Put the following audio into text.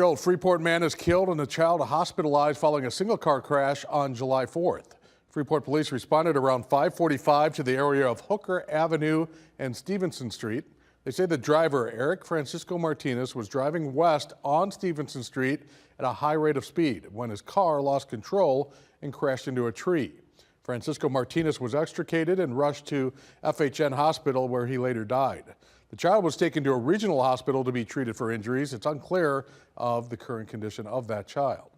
Freeport man is killed and a child hospitalized following a single car crash on July 4th. Freeport police responded around 5:45 to the area of Hooker Avenue and Stevenson Street. They say the driver, Eric Francisco Martinez, was driving west on Stevenson Street at a high rate of speed when his car lost control and crashed into a tree. Francisco Martinez was extricated and rushed to FHN Hospital, where he later died. The child was taken to a regional hospital to be treated for injuries. It's unclear of the current condition of that child.